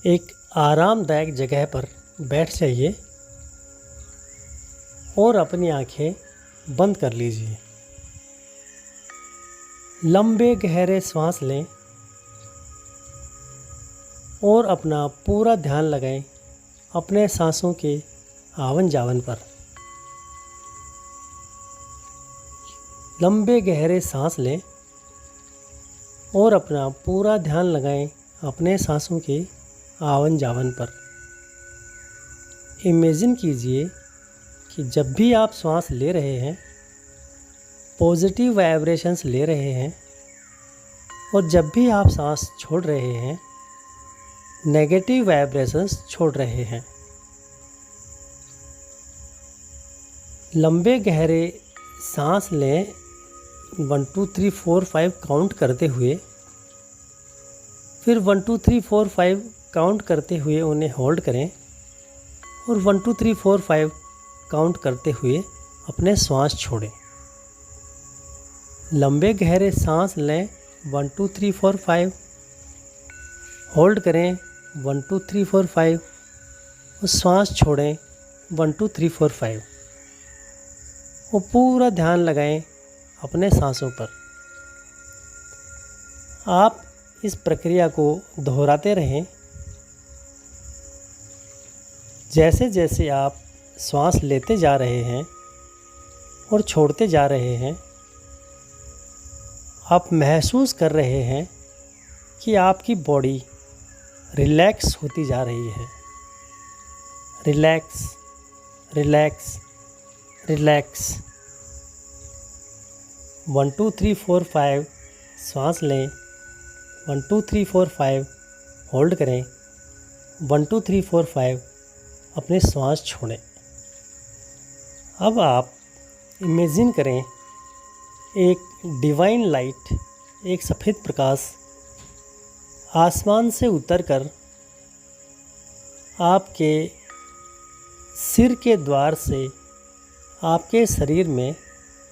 एक आरामदायक जगह पर बैठ जाइए और अपनी आंखें बंद कर लीजिए। लंबे गहरे सांस लें और अपना पूरा ध्यान लगाएं अपने सांसों के आवन जावन पर। लंबे गहरे सांस लें और अपना पूरा ध्यान लगाएं अपने सांसों के आवन जावन पर। इमेजिन कीजिए कि जब भी आप सांस ले रहे हैं पॉजिटिव वाइब्रेशंस ले रहे हैं और जब भी आप सांस छोड़ रहे हैं नेगेटिव वाइब्रेशंस छोड़ रहे हैं। लंबे गहरे सांस लें 1 2 3 4 5 काउंट करते हुए, फिर 1 2 3 4 5 काउंट करते हुए उन्हें होल्ड करें और 1 2 3 4 5 काउंट करते हुए अपने श्वास छोड़ें। लंबे गहरे सांस लें 1 2 3 4 5, होल्ड करें 1 2 3 4 5 और श्वास छोड़ें 1 2 3 4 5 और पूरा ध्यान लगाएं अपने सांसों पर। आप इस प्रक्रिया को दोहराते रहें। जैसे जैसे आप श्वास लेते जा रहे हैं और छोड़ते जा रहे हैं आप महसूस कर रहे हैं कि आपकी बॉडी रिलैक्स होती जा रही है। Relax, relax, relax. 1 2 3 4 5 सांस लें, 1 2 3 4 5 होल्ड करें, 1 2 3 4 5 अपने श्वास छोड़ें। अब आप इमेजिन करें एक डिवाइन लाइट, एक सफ़ेद प्रकाश आसमान से उतरकर आपके सिर के द्वार से आपके शरीर में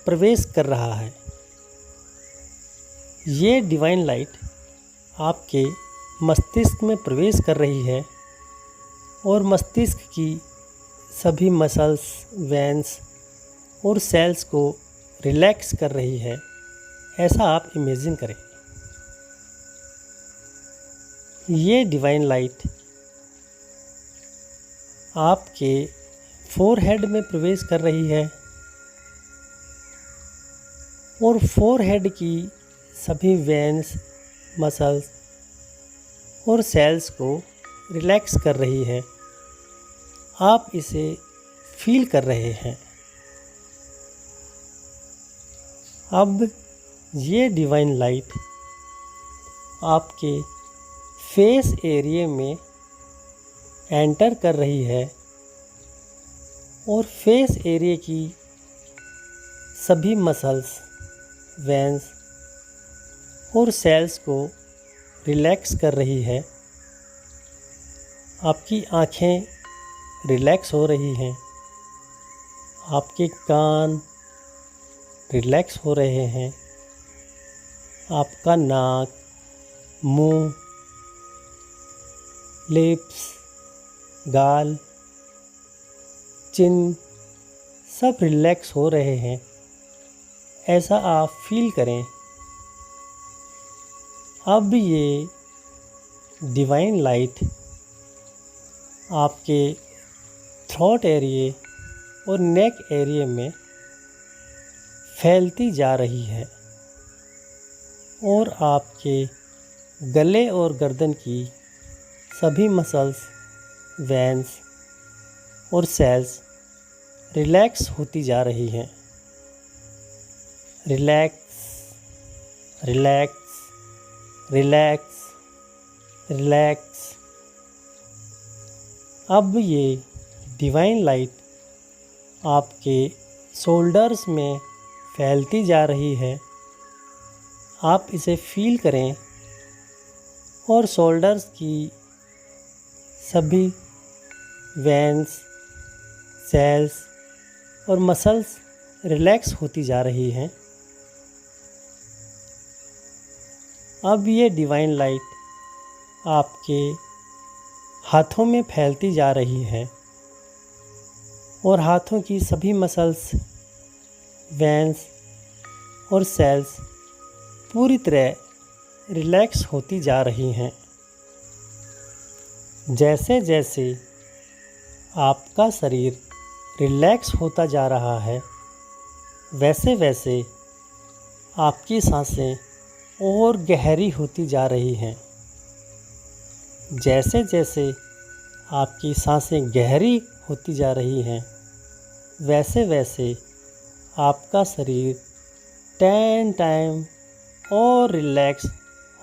प्रवेश कर रहा है। ये डिवाइन लाइट आपके मस्तिष्क में प्रवेश कर रही है और मस्तिष्क की सभी मसल्स, वेन्स और सेल्स को रिलैक्स कर रही है। ऐसा आप इमेजिन करें। ये डिवाइन लाइट आपके फोरहेड में प्रवेश कर रही है और फोरहेड की सभी वेन्स, मसल्स और सेल्स को रिलैक्स कर रही है। आप इसे फील कर रहे हैं। अब ये डिवाइन लाइट आपके फेस एरिया में एंटर कर रही है और फेस एरिया की सभी मसल्स, वेन्स और सेल्स को रिलैक्स कर रही है। आपकी आँखें रिलैक्स हो रही हैं, आपके कान रिलैक्स हो रहे हैं, आपका नाक, मुंह, लिप्स, गाल, चिन सब रिलैक्स हो रहे हैं। ऐसा आप फील करें। अब ये डिवाइन लाइट आपके थ्रोट एरिया और नेक एरिया में फैलती जा रही है और आपके गले और गर्दन की सभी मसल्स, वेन्स और सेल्स रिलैक्स होती जा रही हैं। Relax, relax, relax, relax. अब ये डिवाइन लाइट आपके शोल्डर्स में फैलती जा रही है। आप इसे फील करें और शोल्डर्स की सभी वेन्स, सेल्स और मसल्स रिलैक्स होती जा रही हैं। अब ये डिवाइन लाइट आपके हाथों में फैलती जा रही है और हाथों की सभी मसल्स, वेन्स और सेल्स पूरी तरह रिलैक्स होती जा रही हैं। जैसे जैसे आपका शरीर रिलैक्स होता जा रहा है, वैसे वैसे आपकी सांसें और गहरी होती जा रही हैं। जैसे जैसे आपकी सांसें गहरी होती जा रही हैं, वैसे वैसे आपका शरीर 10 टाइम और रिलैक्स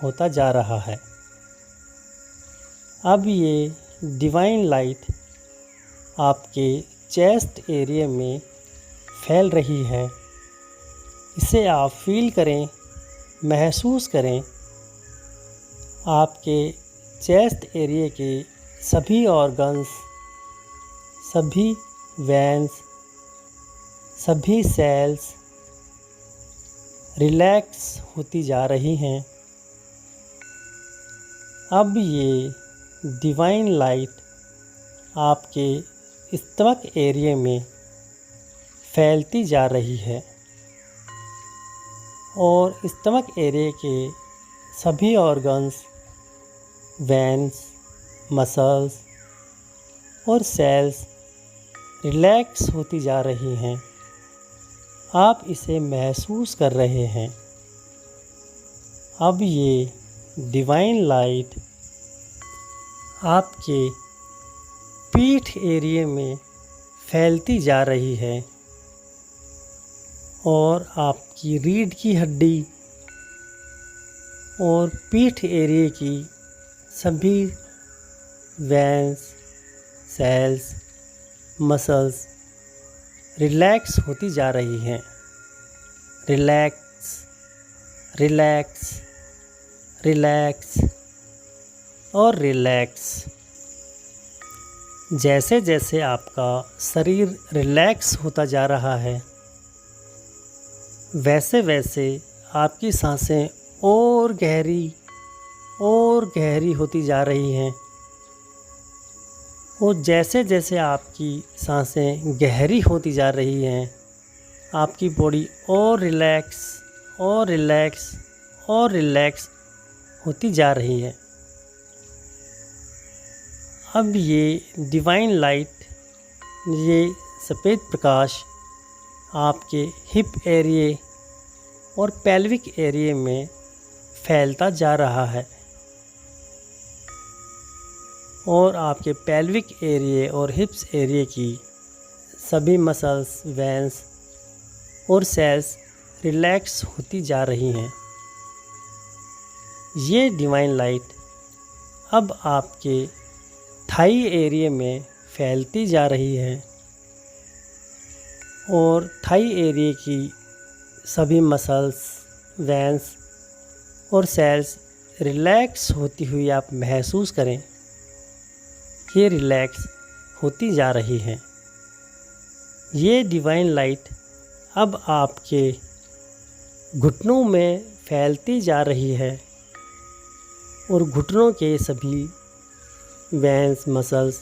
होता जा रहा है। अब ये डिवाइन लाइट आपके चेस्ट एरिया में फैल रही है। इसे आप फील करें, महसूस करें। आपके चेस्ट एरिया के सभी ऑर्गन्स, सभी वेन्स, सभी सेल्स रिलैक्स होती जा रही हैं। अब ये डिवाइन लाइट आपके स्टमक एरिया में फैलती जा रही है और स्टमक एरिया के सभी ऑर्गन्स, वेन्स, मसल्स और सेल्स रिलैक्स होती जा रही हैं। आप इसे महसूस कर रहे हैं। अब ये डिवाइन लाइट आपके पीठ एरिया में फैलती जा रही है और आपकी रीढ़ की हड्डी और पीठ एरिया की सभी वेन्स, सेल्स, मसल्स रिलैक्स होती जा रही हैं। रिलैक्स, रिलैक्स, रिलैक्स और रिलैक्स। जैसे जैसे आपका शरीर रिलैक्स होता जा रहा है, वैसे वैसे आपकी सांसें और गहरी होती जा रही हैं। और जैसे जैसे आपकी सांसें गहरी होती जा रही हैं, आपकी बॉडी और रिलैक्स और रिलैक्स और रिलैक्स होती जा रही है। अब ये डिवाइन लाइट, ये सफ़ेद प्रकाश आपके हिप एरिया और पेल्विक एरिया में फैलता जा रहा है और आपके पेल्विक एरिया और हिप्स एरिया की सभी मसल्स, वेन्स और सेल्स रिलैक्स होती जा रही हैं। ये डिवाइन लाइट अब आपके थाई एरिया में फैलती जा रही है और थाई एरिया की सभी मसल्स, वेन्स और सेल्स रिलैक्स होती हुई आप महसूस करें। ये रिलैक्स होती जा रही हैं। ये डिवाइन लाइट अब आपके घुटनों में फैलती जा रही है और घुटनों के सभी वेन्स, मसल्स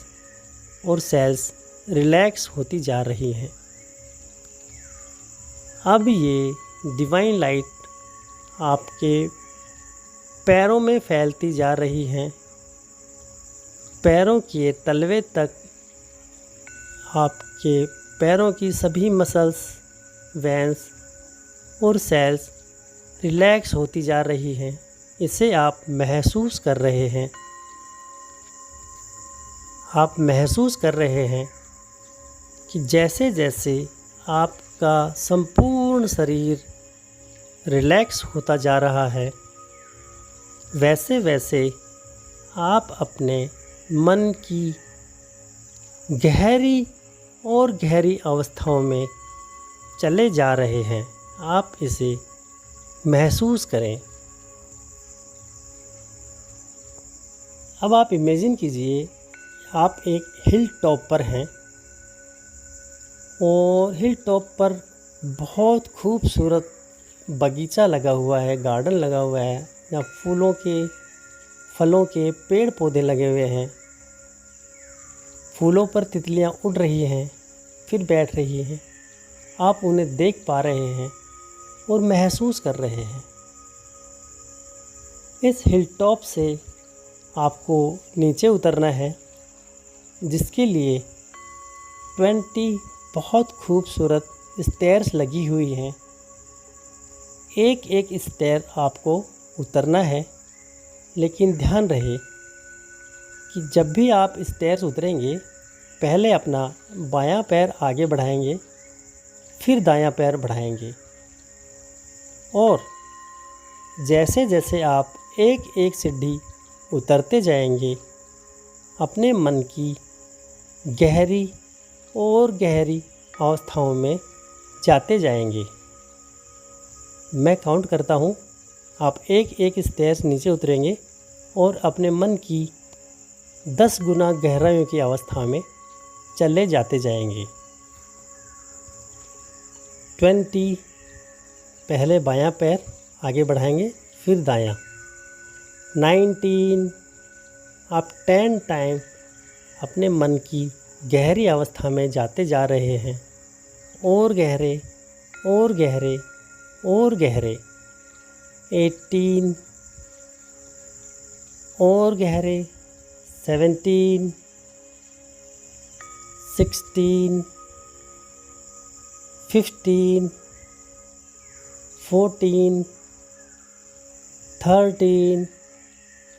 और सेल्स रिलैक्स होती जा रही हैं। अब ये डिवाइन लाइट आपके पैरों में फैलती जा रही हैं। पैरों के तलवे तक आपके पैरों की सभी मसल्स, वेन्स और सेल्स रिलैक्स होती जा रही हैं। इसे आप महसूस कर रहे हैं। आप महसूस कर रहे हैं कि जैसे जैसे आपका संपूर्ण शरीर रिलैक्स होता जा रहा है, वैसे वैसे आप अपने मन की गहरी और गहरी अवस्थाओं में चले जा रहे हैं। आप इसे महसूस करें। अब आप इमेजिन कीजिए, आप एक हिल टॉप पर हैं और हिल टॉप पर बहुत खूबसूरत बगीचा लगा हुआ है, गार्डन लगा हुआ है, जहाँ फूलों के, फलों के पेड़ पौधे लगे हुए हैं फूलों पर तितलियां उड़ रही हैं, फिर बैठ रही हैं। आप उन्हें देख पा रहे हैं और महसूस कर रहे हैं। इस हिल टॉप से आपको नीचे उतरना है, जिसके लिए 20 बहुत खूबसूरत स्टेयर्स लगी हुई हैं। एक एक स्टेयर आपको उतरना है, लेकिन ध्यान रहे कि जब भी आप स्टेयर्स उतरेंगे, पहले अपना बायां पैर आगे बढ़ाएंगे, फिर दायां पैर बढ़ाएंगे, और जैसे जैसे आप एक एक सीढ़ी उतरते जाएंगे, अपने मन की गहरी और गहरी अवस्थाओं में जाते जाएंगे। मैं काउंट करता हूँ, आप एक एक स्टेयर्स नीचे उतरेंगे और अपने मन की 10 गुना गहराइयों की अवस्था में चले जाते जाएंगे। 20 पहले बायां पैर आगे बढ़ाएंगे, फिर दायां। 19 आप 10 टाइम अपने मन की गहरी अवस्था में जाते जा रहे हैं, और गहरे और गहरे और गहरे। 18 और गहरे। 17 16 15 14 13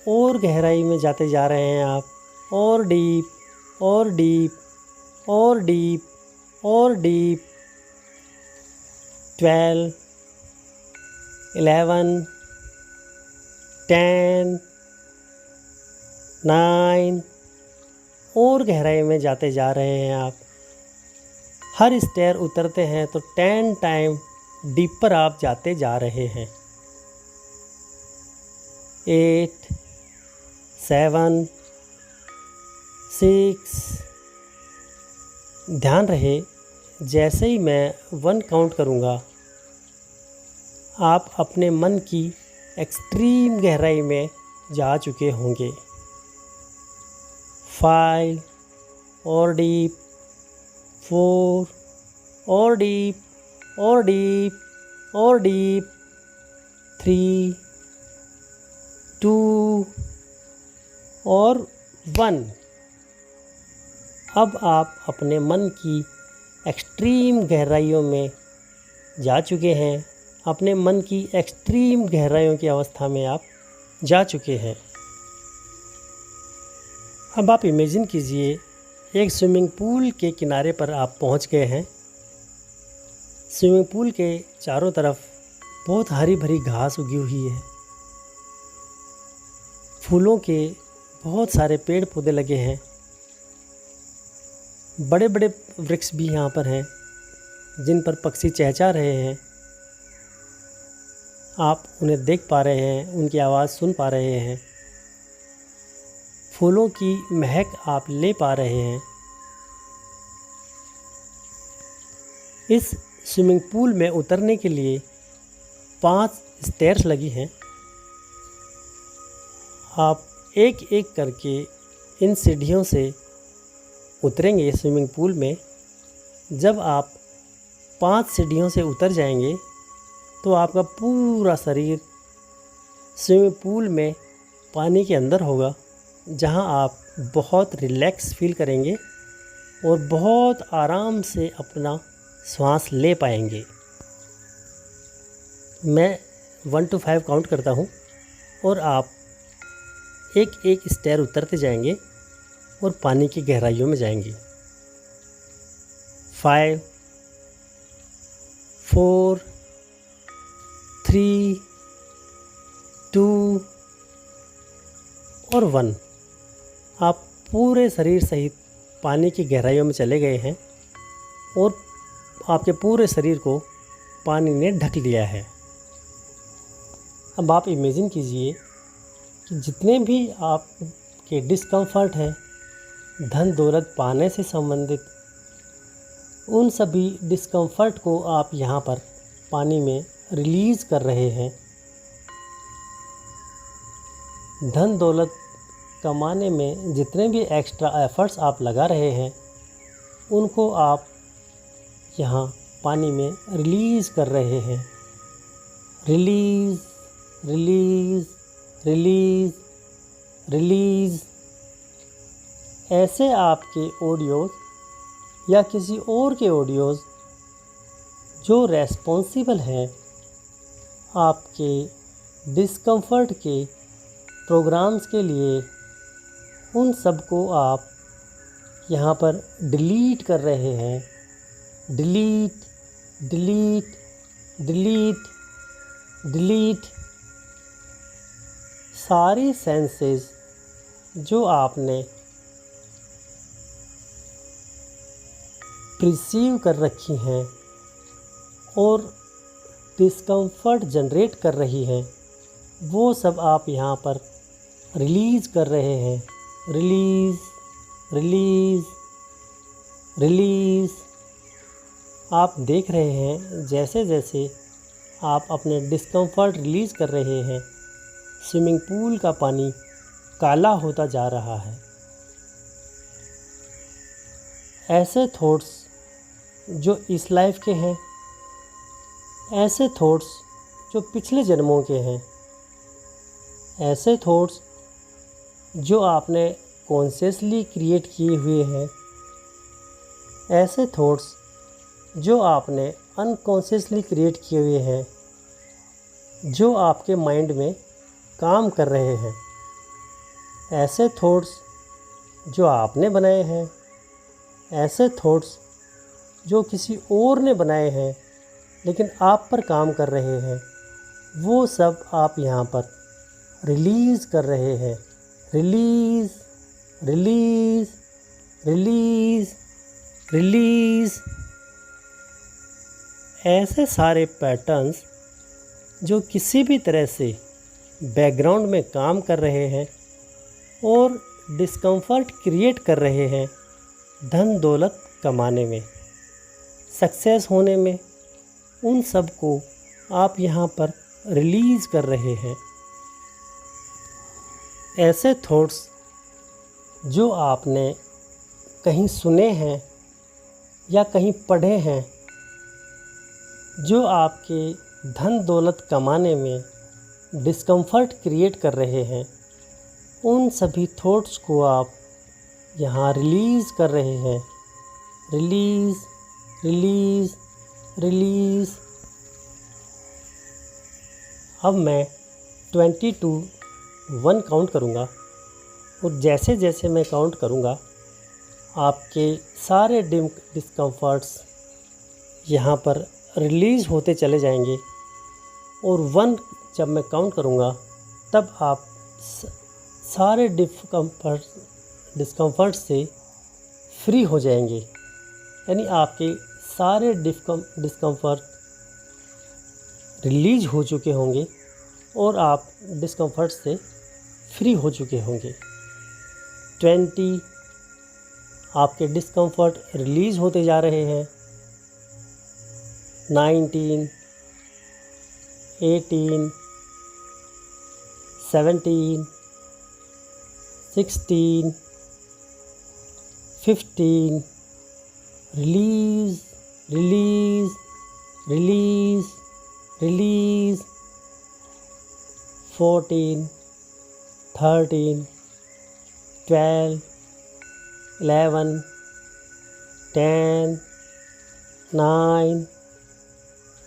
और गहराई में जाते जा रहे हैं आप, और डीप और डीप और डीप और डीप। 12 11 10 9 और गहराई में जाते जा रहे हैं आप। हर स्टेयर उतरते हैं तो 10 टाइम डीपर आप जाते जा रहे हैं। 8 7 6। ध्यान रहे, जैसे ही मैं 1 काउंट करूँगा, आप अपने मन की एक्सट्रीम गहराई में जा चुके होंगे। 5 और डीप। 4 और डीप और डीप और डीप। 3 2 और 1। अब आप अपने मन की एक्सट्रीम गहराइयों में जा चुके हैं। अपने मन की एक्सट्रीम गहराइयों की अवस्था में आप जा चुके हैं। अब आप इमेजिन कीजिए, एक स्विमिंग पूल के किनारे पर आप पहुंच गए हैं। स्विमिंग पूल के चारों तरफ बहुत हरी भरी घास उगी हुई है। फूलों के बहुत सारे पेड़ पौधे लगे हैं। बड़े बड़े वृक्ष भी यहाँ पर हैं, जिन पर पक्षी चहचहा रहे हैं। आप उन्हें देख पा रहे हैं, उनकी आवाज़ सुन पा रहे हैं। फूलों की महक आप ले पा रहे हैं। इस स्विमिंग पूल में उतरने के लिए 5 स्टेयर्स लगी हैं। आप एक एक करके इन सीढ़ियों से उतरेंगे स्विमिंग पूल में। जब आप 5 सीढ़ियों से उतर जाएंगे, तो आपका पूरा शरीर स्विमिंग पूल में पानी के अंदर होगा, जहां आप बहुत रिलैक्स फील करेंगे और बहुत आराम से अपना सांस ले पाएंगे। मैं 1 to 5 काउंट करता हूं, और आप एक एक स्टेयर उतरते जाएंगे और पानी की गहराइयों में जाएंगे। 5 4 3 2 और 1। आप पूरे शरीर सहित पानी की गहराइयों में चले गए हैं, और आपके पूरे शरीर को पानी ने ढक लिया है। अब आप इमेजिन कीजिए कि जितने भी आपके डिस्कम्फर्ट हैं धन दौलत पाने से संबंधित, उन सभी डिस्कम्फर्ट को आप यहाँ पर पानी में रिलीज़ कर रहे हैं। धन दौलत कमाने में जितने भी एक्स्ट्रा एफर्ट्स आप लगा रहे हैं उनको आप यहाँ पानी में रिलीज़ कर रहे हैं। Release, release, release, release. ऐसे आपके ऑडियोज़ या किसी और के ऑडियोज़ जो रेस्पॉन्सिबल हैं आपके डिस्कम्फर्ट के प्रोग्राम्स के लिए, उन सब को आप यहाँ पर डिलीट कर रहे हैं। Delete, delete, delete, delete. सारी सेंसेस जो आपने प्रिसीव कर रखी हैं और डिस्कम्फर्ट जनरेट कर रही हैं, वो सब आप यहाँ पर रिलीज़ कर रहे हैं। Release, release, release. आप देख रहे हैं जैसे जैसे आप अपने डिस्कम्फर्ट रिलीज़ कर रहे हैं, स्विमिंग पूल का पानी काला होता जा रहा है। ऐसे थॉट्स जो इस लाइफ के हैं, ऐसे थॉट्स जो पिछले जन्मों के हैं, ऐसे थॉट्स जो आपने कॉन्शियसली क्रिएट किए हुए हैं, ऐसे थॉट्स जो आपने अनकॉन्शियसली क्रिएट किए हुए हैं, जो आपके माइंड में काम कर रहे हैं, ऐसे थॉट्स जो आपने बनाए हैं, ऐसे थॉट्स जो किसी और ने बनाए हैं लेकिन आप पर काम कर रहे हैं, वो सब आप यहाँ पर रिलीज़ कर रहे हैं। Release, release, release, release. ऐसे सारे पैटर्न्स जो किसी भी तरह से बैकग्राउंड में काम कर रहे हैं और डिस्कम्फर्ट क्रिएट कर रहे हैं धन दौलत कमाने में, सक्सेस होने में, उन सब को आप यहाँ पर रिलीज़ कर रहे हैं। ऐसे थॉट्स जो आपने कहीं सुने हैं या कहीं पढ़े हैं, जो आपके धन दौलत कमाने में डिस्कम्फर्ट क्रिएट कर रहे हैं, उन सभी थॉट्स को आप यहाँ रिलीज़ कर रहे हैं। Release, release, release. अब मैं 20 to 1 काउंट करूँगा और जैसे जैसे मैं काउंट करूँगा आपके सारे डिस्कम्फर्ट्स यहाँ पर रिलीज़ होते चले जाएंगे और 1 जब मैं काउंट करूँगा तब आप सारे डिस्कम्फर्ट से फ्री हो जाएंगे। यानी आपके सारे डिस्कम्फर्ट रिलीज़ हो चुके होंगे और आप डिस्कम्फर्ट से फ्री हो चुके होंगे। 20 आपके डिस्कम्फर्ट रिलीज़ होते जा रहे हैं। 19, 18, 17, 16, 15, release, release, release, release. 14, 13, 12, 11, 10, 9,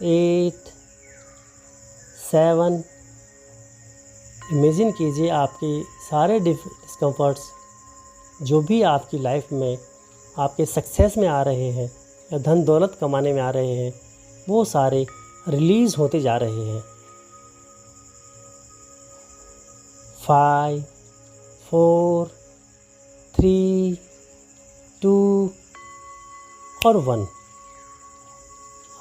8, 7। Imagine कीजिए आपके सारे डिस्कम्फर्ट्स जो भी आपकी लाइफ में आपके सक्सेस में आ रहे हैं या धन दौलत कमाने में आ रहे हैं, वो सारे रिलीज़ होते जा रहे हैं। 5, 4, 3, 2 और 1।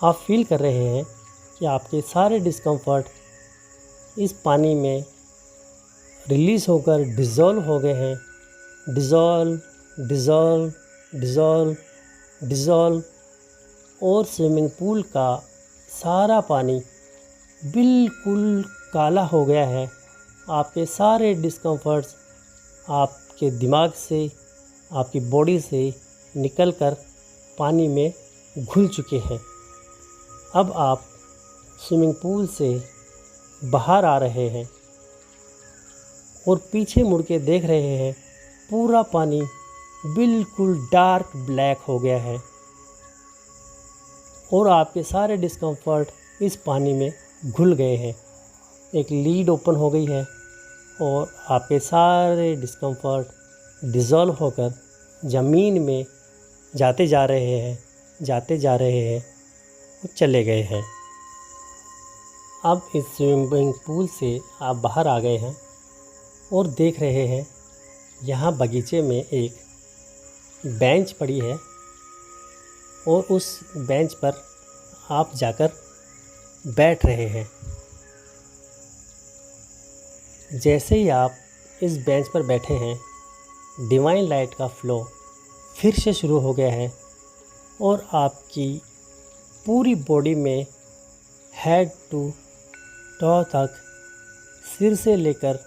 आप फील कर रहे हैं कि आपके सारे डिस्कम्फर्ट इस पानी में रिलीज़ होकर डिज़ोल्व हो गए हैं। Dissolve, dissolve, dissolve, dissolve. और स्विमिंग पूल का सारा पानी बिल्कुल काला हो गया है। आपके सारे डिस्कम्फर्ट्स आपके दिमाग से, आपकी बॉडी से निकलकर पानी में घुल चुके हैं। अब आप स्विमिंग पूल से बाहर आ रहे हैं और पीछे मुड़ के देख रहे हैं, पूरा पानी बिल्कुल डार्क ब्लैक हो गया है और आपके सारे डिस्कम्फर्ट इस पानी में घुल गए हैं। एक लीड ओपन हो गई है और आपके सारे डिस्कम्फर्ट डिज़ोल्व होकर ज़मीन में जाते जा रहे हैं और चले गए हैं। अब इस स्विमिंग पूल से आप बाहर आ गए हैं और देख रहे हैं, यहाँ बगीचे में एक बेंच पड़ी है और उस बेंच पर आप जाकर बैठ रहे हैं। जैसे ही आप इस बेंच पर बैठे हैं, डिवाइन लाइट का फ्लो फिर से शुरू हो गया है और आपकी पूरी बॉडी में हेड टू टॉ तक, सिर से लेकर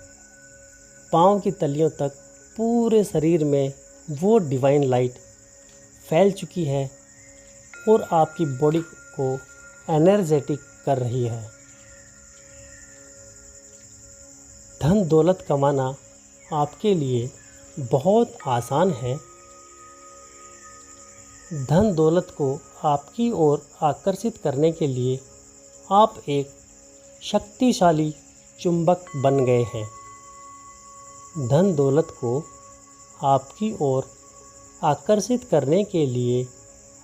पाँव की तलियों तक पूरे शरीर में वो डिवाइन लाइट फैल चुकी है और आपकी बॉडी को एनर्जेटिक कर रही है। धन दौलत कमाना आपके लिए बहुत आसान है। धन दौलत को आपकी ओर आकर्षित करने के लिए आप एक शक्तिशाली चुंबक बन गए हैं। धन दौलत को आपकी ओर आकर्षित करने के लिए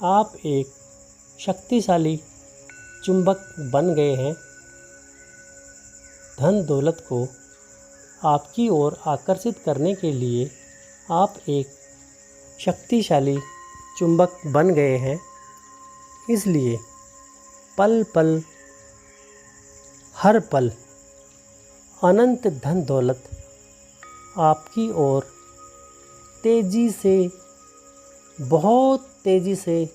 आप एक शक्तिशाली चुंबक बन गए हैं। धन दौलत को आपकी ओर आकर्षित करने के लिए आप एक शक्तिशाली चुंबक बन गए हैं। इसलिए पल पल, हर पल अनंत धन दौलत आपकी ओर तेज़ी से, बहुत तेज़ी से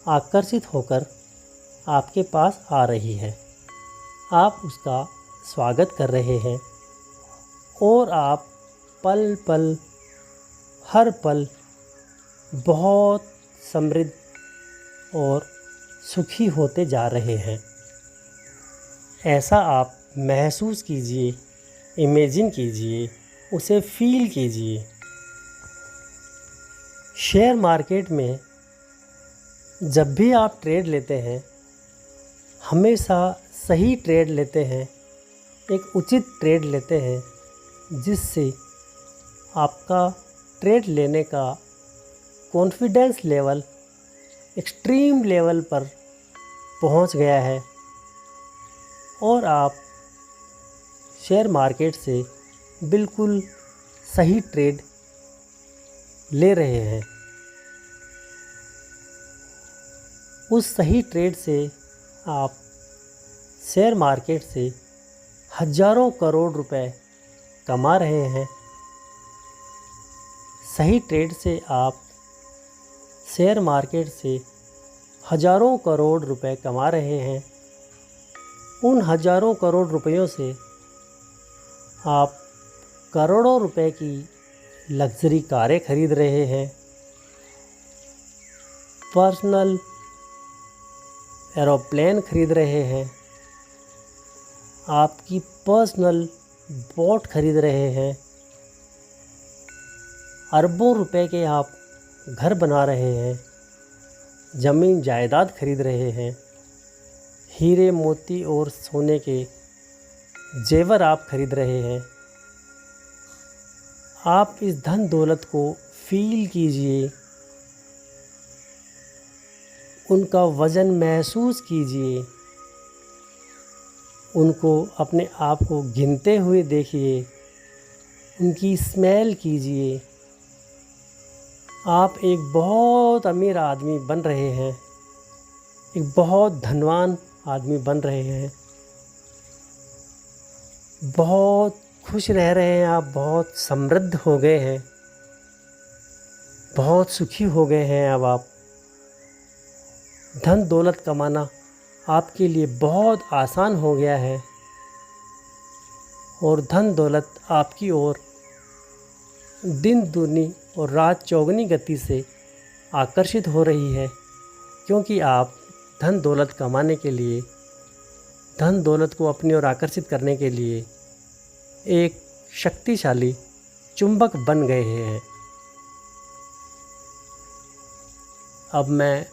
आकर्षित होकर आपके पास आ रही है। आप उसका स्वागत कर रहे हैं और आप पल पल, हर पल बहुत समृद्ध और सुखी होते जा रहे हैं। ऐसा आप महसूस कीजिए, इमेजिन कीजिए, उसे फील कीजिए। शेयर मार्केट में जब भी आप ट्रेड लेते हैं, हमेशा सही ट्रेड लेते हैं, एक उचित ट्रेड लेते हैं, जिससे आपका ट्रेड लेने का कॉन्फिडेंस लेवल एक्सट्रीम लेवल पर पहुंच गया है और आप शेयर मार्केट से बिल्कुल सही ट्रेड ले रहे हैं। उस सही ट्रेड से आप शेयर मार्केट से हज़ारों करोड़ रुपए कमा रहे हैं। सही ट्रेड से आप शेयर मार्केट से हज़ारों करोड़ रुपए कमा रहे हैं। उन हज़ारों करोड़ रुपयों से आप करोड़ों रुपए की लग्जरी कारें खरीद रहे हैं, पर्सनल एरोप्लेन खरीद रहे हैं, आपकी पर्सनल बोट खरीद रहे हैं, अरबों रुपए के आप घर बना रहे हैं, ज़मीन जायदाद खरीद रहे हैं, हीरे मोती और सोने के जेवर आप खरीद रहे हैं। आप इस धन दौलत को फील कीजिए, उनका वज़न महसूस कीजिए, उनको अपने आप को गिनते हुए देखिए, उनकी स्मेल कीजिए। आप एक बहुत अमीर आदमी बन रहे हैं, एक बहुत धनवान आदमी बन रहे हैं, बहुत खुश रह रहे हैं, आप बहुत समृद्ध हो गए हैं, बहुत सुखी हो गए हैं। अब आप धन दौलत कमाना आपके लिए बहुत आसान हो गया है और धन दौलत आपकी ओर दिन दूनी और रात चौगुनी गति से आकर्षित हो रही है, क्योंकि आप धन दौलत कमाने के लिए, धन दौलत को अपनी ओर आकर्षित करने के लिए एक शक्तिशाली चुंबक बन गए हैं। अब मैं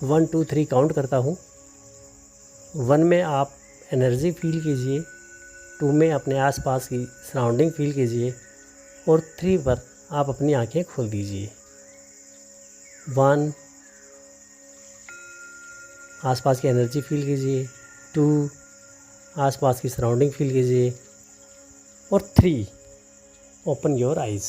1 2 3 काउंट करता हूँ। 1 में आप एनर्जी फील कीजिए, 2 में अपने आसपास की सराउंडिंग फील कीजिए और 3 पर आप अपनी आंखें खोल दीजिए। 1 आसपास की एनर्जी फील कीजिए, 2 आसपास की सराउंडिंग फील कीजिए और 3 ओपन योर आइज़।